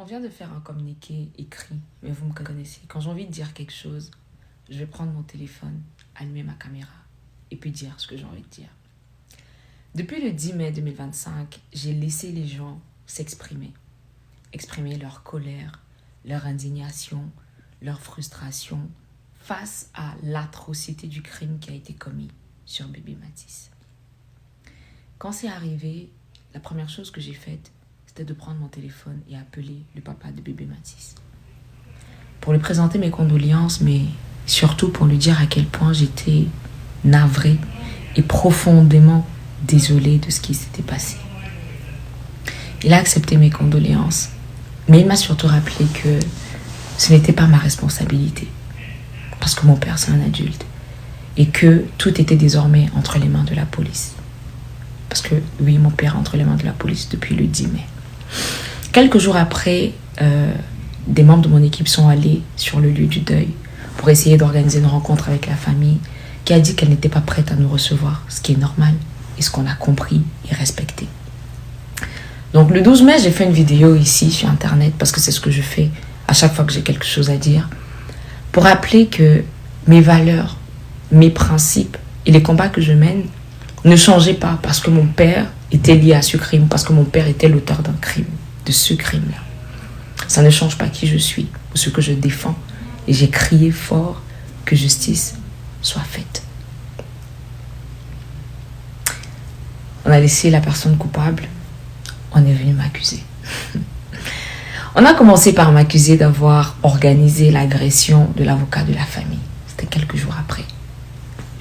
On vient de faire un communiqué écrit, mais vous me connaissez. Quand j'ai envie de dire quelque chose, je vais prendre mon téléphone, allumer ma caméra et puis dire ce que j'ai envie de dire. Depuis le 10 mai 2025, j'ai laissé les gens s'exprimer. Exprimer leur colère, leur indignation, leur frustration face à l'atrocité du crime qui a été commis sur bébé Mathis. Quand c'est arrivé, la première chose que j'ai faite, c'était de prendre mon téléphone et appeler le papa de bébé Mathis. Pour lui présenter mes condoléances, mais surtout pour lui dire à quel point j'étais navrée et profondément désolée de ce qui s'était passé. Il a accepté mes condoléances, mais il m'a surtout rappelé que ce n'était pas ma responsabilité, parce que mon père c'est un adulte, et que tout était désormais entre les mains de la police. Parce que oui, mon père est entre les mains de la police depuis le 10 mai. Quelques jours après, des membres de mon équipe sont allés sur le lieu du deuil pour essayer d'organiser une rencontre avec la famille qui a dit qu'elle n'était pas prête à nous recevoir, ce qui est normal et ce qu'on a compris et respecté. Donc le 12 mai, j'ai fait une vidéo ici sur Internet parce que c'est ce que je fais à chaque fois que j'ai quelque chose à dire pour rappeler que mes valeurs, mes principes et les combats que je mène ne changeaient pas parce que mon père était lié à ce crime, parce que mon père était l'auteur d'un crime, de ce crime-là. Ça ne change pas qui je suis ou ce que je défends. Et j'ai crié fort que justice soit faite. On a laissé la personne coupable. On est venu m'accuser. On a commencé par m'accuser d'avoir organisé l'agression de l'avocat de la famille. C'était quelques jours après.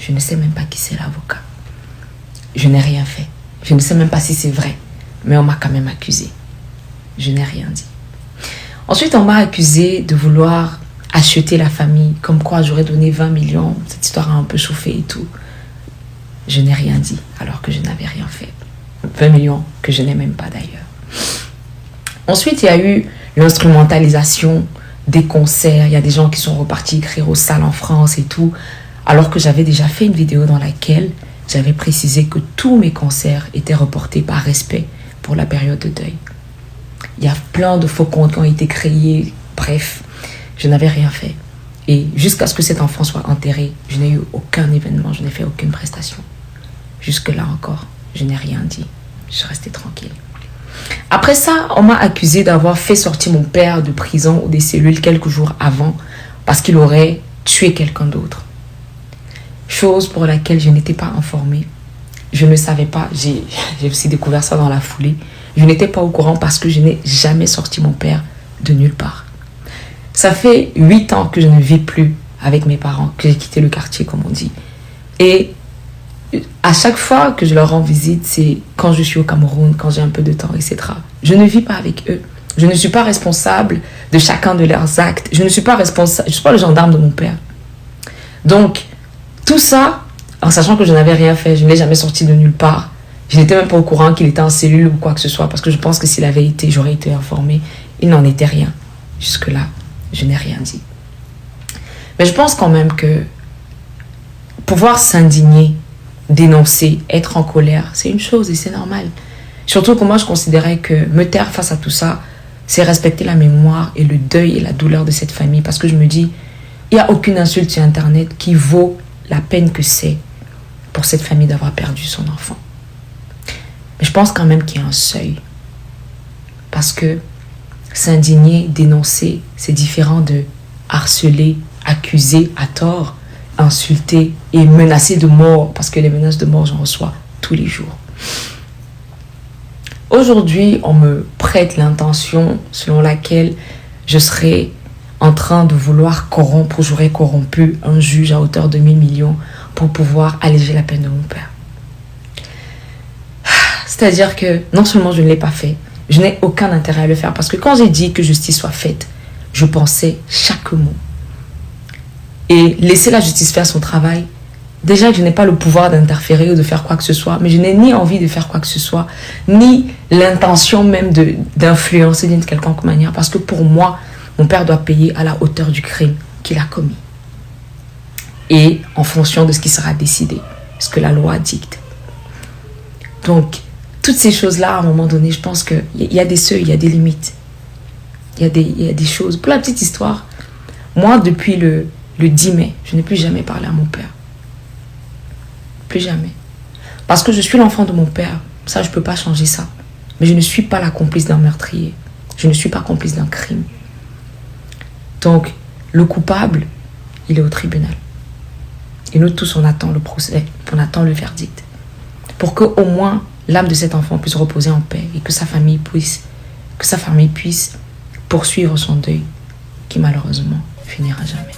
Je ne sais même pas qui c'est l'avocat. Je n'ai rien fait. Je ne sais même pas si c'est vrai. Mais on m'a quand même accusé. Je n'ai rien dit. Ensuite, on m'a accusé de vouloir acheter la famille. Comme quoi j'aurais donné 20 millions. Cette histoire a un peu chauffé et tout. Je n'ai rien dit alors que je n'avais rien fait. 20 millions que je n'ai même pas d'ailleurs. Ensuite, il y a eu l'instrumentalisation des concerts. Il y a des gens qui sont repartis écrire aux salles en France et tout. Alors que j'avais déjà fait une vidéo dans laquelle j'avais précisé que tous mes concerts étaient reportés par respect pour la période de deuil. Il y a plein de faux comptes qui ont été créés. Bref, je n'avais rien fait. Et jusqu'à ce que cet enfant soit enterré, je n'ai eu aucun événement, je n'ai fait aucune prestation. Jusque-là encore, je n'ai rien dit. Je suis restée tranquille. Après ça, on m'a accusé d'avoir fait sortir mon père de prison ou des cellules quelques jours avant parce qu'il aurait tué quelqu'un d'autre. Chose pour laquelle je n'étais pas informée. Je ne savais pas, j'ai aussi découvert ça dans la foulée. Je n'étais pas au courant parce que je n'ai jamais sorti mon père de nulle part. Ça fait 8 ans que je ne vis plus avec mes parents, que j'ai quitté le quartier comme on dit. Et à chaque fois que je leur rends visite, c'est quand je suis au Cameroun, quand j'ai un peu de temps, etc. Je ne vis pas avec eux. Je ne suis pas responsable de chacun de leurs actes. Je ne suis pas responsable, je ne suis pas le gendarme de mon père. Donc, tout ça, en sachant que je n'avais rien fait, je ne l'ai jamais sorti de nulle part. Je n'étais même pas au courant qu'il était en cellule ou quoi que ce soit, parce que je pense que s'il avait été, j'aurais été informée. Il n'en était rien. Jusque-là, je n'ai rien dit. Mais je pense quand même que pouvoir s'indigner, dénoncer, être en colère, c'est une chose et c'est normal. Surtout que moi, je considérais que me taire face à tout ça, c'est respecter la mémoire et le deuil et la douleur de cette famille. Parce que je me dis, il n'y a aucune insulte sur Internet qui vaut la peine que c'est pour cette famille d'avoir perdu son enfant. Mais je pense quand même qu'il y a un seuil. Parce que s'indigner, dénoncer, c'est différent de harceler, accuser à tort, insulter et menacer de mort. Parce que les menaces de mort, j'en reçois tous les jours. Aujourd'hui, on me prête l'intention selon laquelle je serais en train de vouloir corrompre ou j'aurais corrompu un juge à hauteur de 1000 millions pour pouvoir alléger la peine de mon père. C'est-à-dire que non seulement je ne l'ai pas fait, je n'ai aucun intérêt à le faire parce que quand j'ai dit que justice soit faite, je pensais chaque mot. Et laisser la justice faire son travail, déjà que je n'ai pas le pouvoir d'interférer ou de faire quoi que ce soit, mais je n'ai ni envie de faire quoi que ce soit, ni l'intention même d'influencer d'une quelconque manière parce que pour moi, mon père doit payer à la hauteur du crime qu'il a commis. Et en fonction de ce qui sera décidé, ce que la loi dicte. Donc, toutes ces choses-là, à un moment donné, je pense qu'il y a des seuils, il y a des limites. il y a des choses. Pour la petite histoire, moi, depuis le 10 mai, je n'ai plus jamais parlé à mon père. Plus jamais. Parce que je suis l'enfant de mon père. Ça, je ne peux pas changer ça. Mais je ne suis pas la complice d'un meurtrier. Je ne suis pas complice d'un crime. Donc, le coupable, il est au tribunal. Et nous tous, on attend le procès, on attend le verdict. Pour qu'au moins, l'âme de cet enfant puisse reposer en paix et que sa famille puisse poursuivre son deuil, qui malheureusement finira jamais.